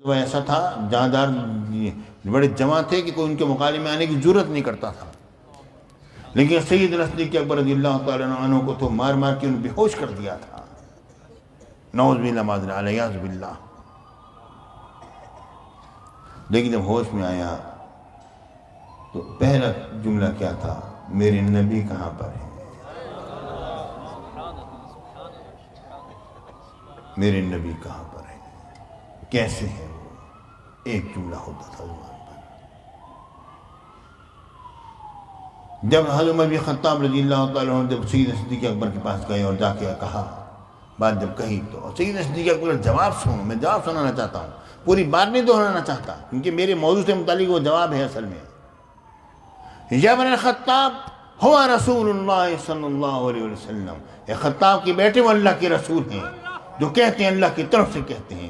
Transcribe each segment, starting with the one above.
ایسا تھا جاندار بڑے جمع تھے کہ کوئی ان کے مقابلے میں آنے کی جرت نہیں کرتا تھا، لیکن سیدنا صدیق اکبر رضی اللہ تعالیٰ عنہ کو تو مار مار کے انہوں نے بے ہوش کر دیا تھا، نعوذ باللہ علیہ باللہ۔ لیکن جب ہوش میں آیا تو پہلا جملہ کیا تھا؟ میرے نبی کہاں پر ہیں، میرے نبی کہاں پر ہیں، کیسے ہیں وہ؟ ایک جملہ ہوتا تھا زبان پر۔ جب حضرت عمر بن خطاب رضی اللہ تعالیٰ عنہ جب سیدنا صدیق اکبر کے پاس گئے اور جا کے کہا، بات جب کہی تو سیدنا صدیق اکبر جواب سنو، میں جواب سنانا چاہتا ہوں، پوری بات نہیں دہرانا چاہتا، کیونکہ میرے موضوع سے متعلق وہ جواب ہے اصل میں۔ یا ابن الخطاب ہوا رسول اللہ صلی اللہ علیہ وسلم، اے خطاب کے بیٹے وہ اللہ کے رسول ہیں، جو کہتے ہیں اللہ کی طرف سے کہتے ہیں۔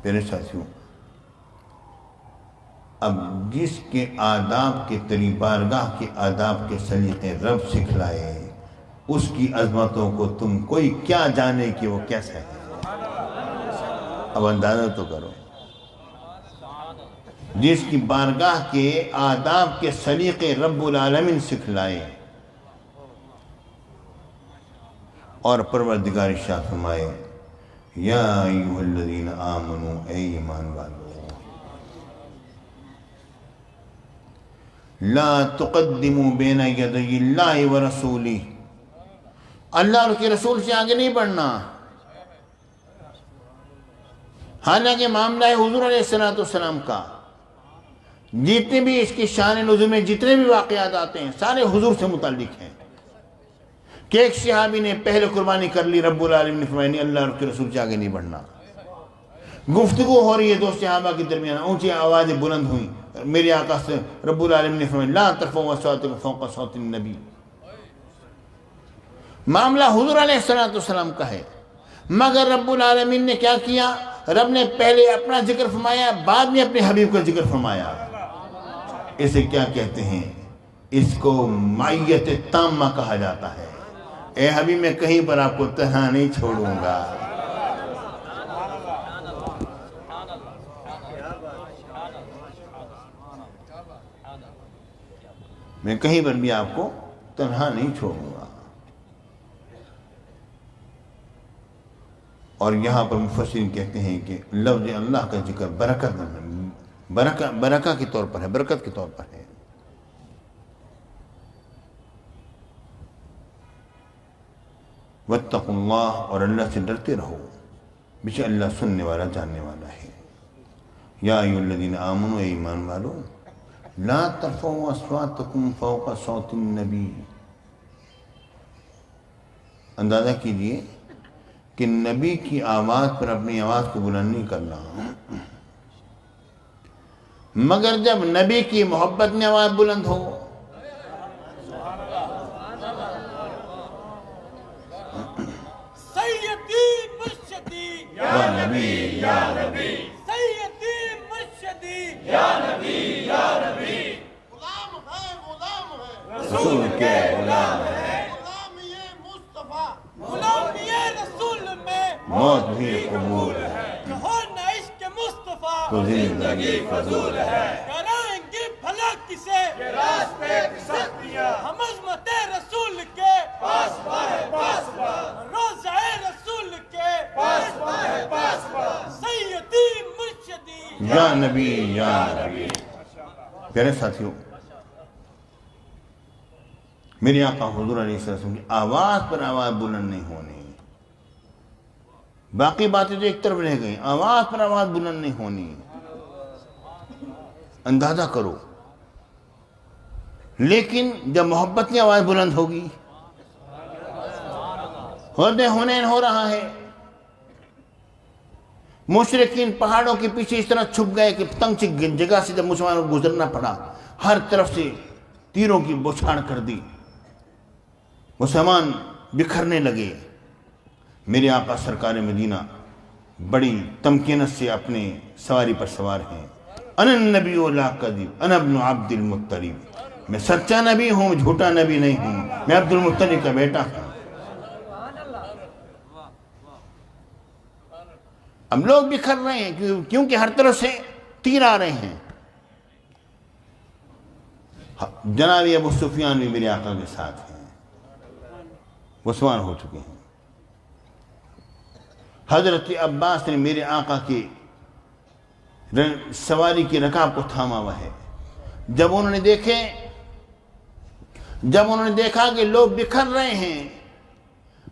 میرے ساتھیوں، اب جس کے آداب کے طریق بارگاہ کے آداب کے سلیقے رب سکھلائے، اس کی عظمتوں کو تم کوئی کیا جانے کہ وہ کیسا ہے، اب اندازہ تو کرو۔ جس کی بارگاہ کے آداب کے سلیقے رب العالمین سکھلائے اور پروردگار ارشاد فرمائے، یا ایھا الذین آمنوا، اے ایمان والو، لا تقدموا بین یدی اللہ ورسولہ، اللہ اور کے رسول سے آگے نہیں بڑھنا۔ حالانکہ معاملہ ہے حضور علیہ السلام کا، جتنے بھی اس کی شان نزول میں جتنے بھی واقعات آتے ہیں سارے حضور سے متعلق ہیں، کہ ایک صحابی نے پہلے قربانی کر لی، رب العالمین نے فرمایا نہیں، اللہ اور کے رسول سے آگے نہیں بڑھنا۔ گفتگو ہو رہی ہے دو صحابہ کے درمیان، اونچی آوازیں بلند ہوئیں، میرے آقا سے رب العالمین نے فرمایا لا ترفعوا اصواتکم فوق صوت النبی۔ معاملہ حضور علیہ السلام کا ہے، مگر رب العالمین نے کیا کیا؟ رب نے پہلے اپنا ذکر فرمایا، بعد میں اپنے حبیب کا ذکر فرمایا۔ اسے کیا کہتے ہیں؟ اس کو معیت تامہ کہا جاتا ہے۔ اے حبیب میں کہیں پر آپ کو تنہا نہیں چھوڑوں گا، میں کہیں پر بھی آپ کو تنہا نہیں چھوڑوں گا۔ اور یہاں پر مفسرین کہتے ہیں کہ لفظ اللہ کا ذکر برکہ کے طور پر ہے، برکت کے طور پر ہے۔ واتقوا اللہ، اور اللہ سے ڈرتے رہو، بے شک اللہ سننے والا جاننے والا ہے۔ یا ایھا الذین آمنوا، اے ایمان والو، لا ترفعوا اصواتکم فوق صوت النبی، اندازہ کیجئے کہ نبی کی آواز پر اپنی آواز کو بلند نہیں کرنا، مگر جب نبی کی محبت میں آواز بلند ہو، سیدی مرشدی یا نبی یا نبی، سیدی مرشدی یا نبی یا نبی، غلام ہے رسول کے غلام ہے، غلام یہ مصطفیٰ، غلام یہ رسول میں موت بھی قبول ہے، کہ ہو نہ عشق مصطفیٰ تو زندگی فضول ہے، کرائیں گے بھلا کسے یہ راستے کی سختیاں، ہم عظمت رسول کے پاس پاس روزہ رسول کے پاس سیدی مرشدی یا نبی یا نبی۔ پیارے ساتھیوں، میرے آقا حضور علیہ السلام کی آواز پر آواز بلند نہیں ہونی، باقی باتیں تو ایک طرف رہ گئی، آواز پر آواز بلند نہیں ہونی۔ اندازہ کرو، لیکن جب محبت کی آواز بلند ہوگی، حنین ہو رہا ہے، مشرکین پہاڑوں کے پیچھے اس طرح چھپ گئے کہ تنگ سی جگہ سے جب مسلمانوں کو گزرنا پڑا، ہر طرف سے تیروں کی بوچھاڑ کر دی، مسلمان بکھرنے لگے۔ میرے آقا سرکار مدینہ بڑی تمکینت سے اپنے سواری پر سوار ہیں، انا النبی لا کذب انا ابن عبد المطلب، میں سچا نبی ہوں، جھوٹا نبی نہیں ہوں، میں عبد المطلب کا بیٹا ہوں۔ اب لوگ بکھر رہے ہیں کیونکہ ہر طرف سے تیر آ رہے ہیں۔ جناب ابو سفیان بھی میرے آقا کے ساتھ ہیں، وہ سوار ہو چکے ہیں۔ حضرت عباس نے میرے آقا کی سواری کی رکاب کو تھاما ہوا ہے۔ جب انہوں نے دیکھا کہ لوگ بکھر رہے ہیں،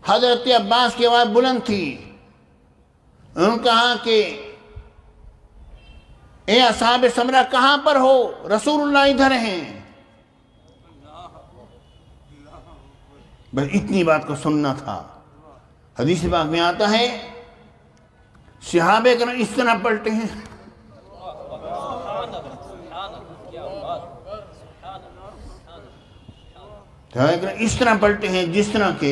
حضرت عباس کی آواز بلند تھی، انہوں نے کہا کہ اے اصحاب سمرہ کہاں پر ہو؟ رسول اللہ ادھر ہیں۔ بس اتنی بات کو سننا تھا۔ حدیث پاک میں آتا ہے صحابہ کرام اس طرح پلٹے ہیں، اس طرح پلٹے ہیں جس طرح کہ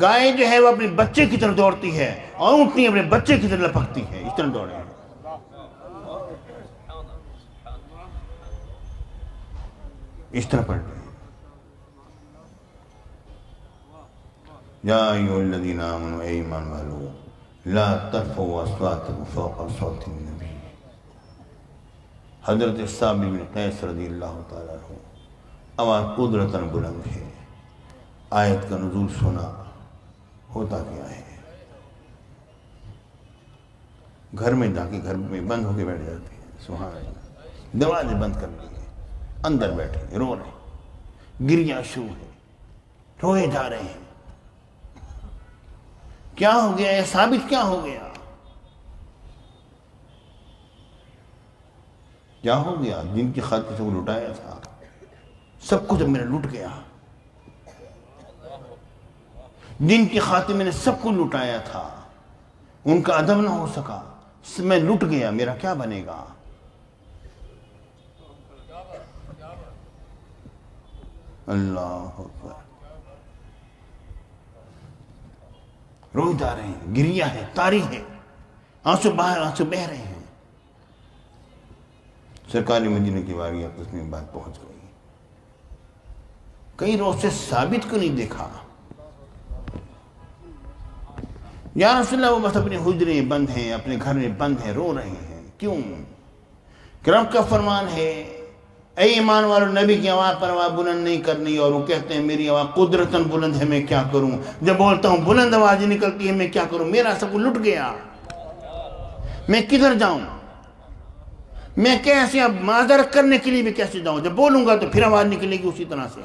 گائے جو ہے وہ اپنے بچے کی طرف دوڑتی ہے اور اونٹنی اپنے بچے کی طرف لپکتی ہے، اس طرح دوڑے ہیں۔ اس طرح پلٹے ہیں۔ یا ایھا الذین آمنوا، اے ایمان والو، لا ترفعوا اصواتکم فوق صوت النبی۔ حضرت ثابت بن قیس رضی اللہ تعالیٰ عنہ، آواز قدرتاً بلند ہے، آیت کا نزول سنا، ہوتا کیا ہے؟ گھر میں جا کے گھر میں بند ہو کے بیٹھ جاتے ہیں، سبحان اللہ، دروازے بند کر لیے، اندر بیٹھے رو رہے ہیں، گریہ شروع ہے، روئے جا رہے ہیں۔ کیا ہو گیا؟ یہ ثابت کیا ہو گیا؟ کیا ہو گیا؟ جن کی خاطر سے وہ لٹایا تھا، سب کچھ میرا لٹ گیا، جن کی خاطر میں نے سب کو لٹایا تھا، ان کا ادب نہ ہو سکا، میں لٹ گیا، میرا کیا بنے گا؟ اللہ اکبر۔ روئے جا رہے ہیں، گریہ ہے، تاری ہے، آنسو بہہ رہے ہیں۔ سرکار مدینہ کی باری آپس میں بات پہنچ گئی، کئی روز سے ثابت کو نہیں دیکھا۔ یا رسول اللہ، وہ بس اپنے حجرے بند ہیں، اپنے گھر میں بند ہیں، رو رہے ہیں، کیوں؟ کہ رب کا فرمان ہے اے ایمان والو، نبی کی آواز پر آواز بلند نہیں کرنی، اور وہ کہتے ہیں میری آواز قدرتاً بلند ہے، میں کیا کروں؟ جب بولتا ہوں بلند آوازیں نکلتی ہے، میں کیا کروں؟ میرا سب لٹ گیا، میں کدھر جاؤں؟ میں کیسے اب معذرت کرنے کے لیے بھی کیسے جاؤں؟ جب بولوں گا تو پھر آواز نکلے گی اسی طرح سے،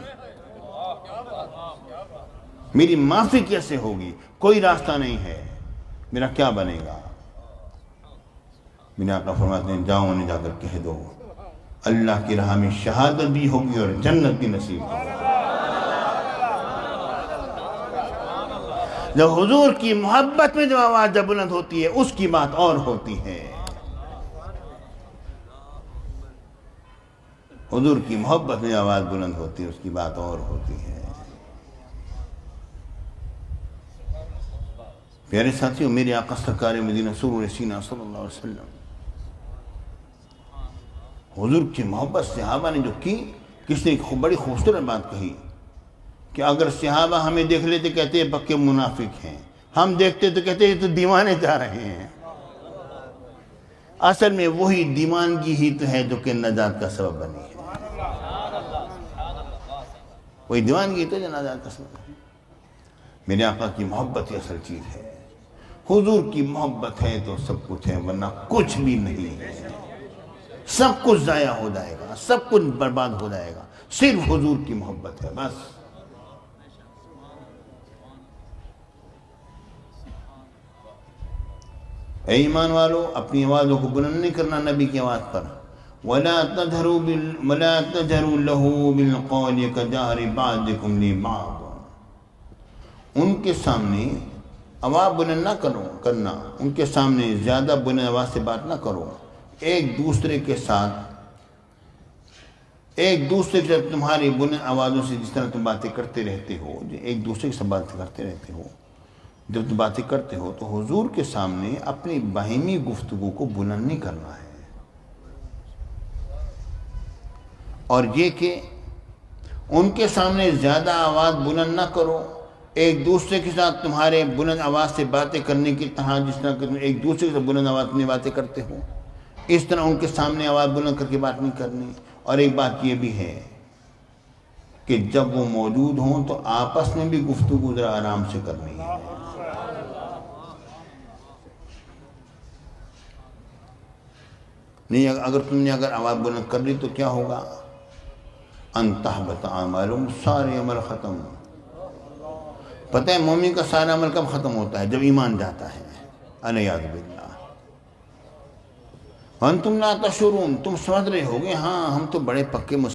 میری معافی کیسے ہوگی؟ کوئی راستہ نہیں ہے، میرا کیا بنے گا؟ میرے آقا فرماتے ہیں جاؤ انہیں جا کر کہہ دو اللہ کی راہ میں شہادت بھی ہوگی اور جنت بھی نصیب ہوگی۔ جب حضور کی محبت میں جو آواز جب بلند ہوتی ہے اس کی بات اور ہوتی ہے، حضور کی محبت میں آواز بلند ہوتی ہے اس کی بات اور ہوتی ہے۔ پیارے ساتھیوں، میرے آقا سرکار مدینہ سرور سینہ صلی اللہ علیہ وسلم، حضور کی محبت صحابہ نے جو کی، کس نے بڑی خوبصورت بات کہی کہ اگر صحابہ ہمیں دیکھ لیتے کہتے ہیں پکے منافق ہیں، ہم دیکھتے تو کہتے ہیں یہ تو دیوانے جا رہے ہیں۔ اصل میں وہی دیوانگی ہی تو ہے جو کہ نجات کا سبب بنی ہے، وہی دیوانگی تو جو نجات کا سبب ہے۔ میرے آقا کی محبت ہی اصل چیز ہے، حضور کی محبت ہے تو سب کچھ ہے، ورنہ کچھ بھی نہیں ہے، سب کچھ ضائع ہو جائے گا، سب کچھ برباد ہو جائے گا، صرف حضور کی محبت ہے بس۔ اے ایمان والو، اپنی آوازوں کو بلند نہیں کرنا نبی کی آواز پر۔ وَلَا تَجْهَرُوا لَهُ بِالْقَوْلِ كَجَهْرِ بَعْضِكُمْ لِبَعْضٍ، ان کے سامنے آواز بلند نہ کرنا، ان کے سامنے زیادہ بلند آواز سے بات نہ کرو، ایک دوسرے کے ساتھ تمہاری بلند آوازوں سے جس طرح تم باتیں کرتے رہتے ہو، ایک دوسرے کے ساتھ باتیں کرتے رہتے ہو، جب تم باتیں کرتے ہو تو حضور کے سامنے اپنی باہمی گفتگو کو بلند نہیں کرنا ہے، اور یہ کہ ان کے سامنے زیادہ آواز بلند نہ کرو، ایک دوسرے کے ساتھ تمہارے بلند آواز سے باتیں کرنے کی طرح جس طرح کہ تم ایک دوسرے کے ساتھ بلند آواز میں باتیں کرتے ہو، اس طرح ان کے سامنے آواز بلند کر کے بات نہیں کرنی۔ اور ایک بات یہ بھی ہے کہ جب وہ موجود ہوں تو آپس میں بھی گفتگو ذرا آرام سے کرنی ہے۔ نہیں، اگر تم نے آواز بلند کر لی تو کیا ہوگا؟ ان تحبط اعمالہم، سارے عمل ختم۔ پتہ ہے مومن کا سارا عمل کب ختم ہوتا ہے؟ جب ایمان جاتا ہے، الیاذ باللہ۔ وانتم لا تشعرون، تم سمجھ رہے ہوگے ہاں ہم تو بڑے پکے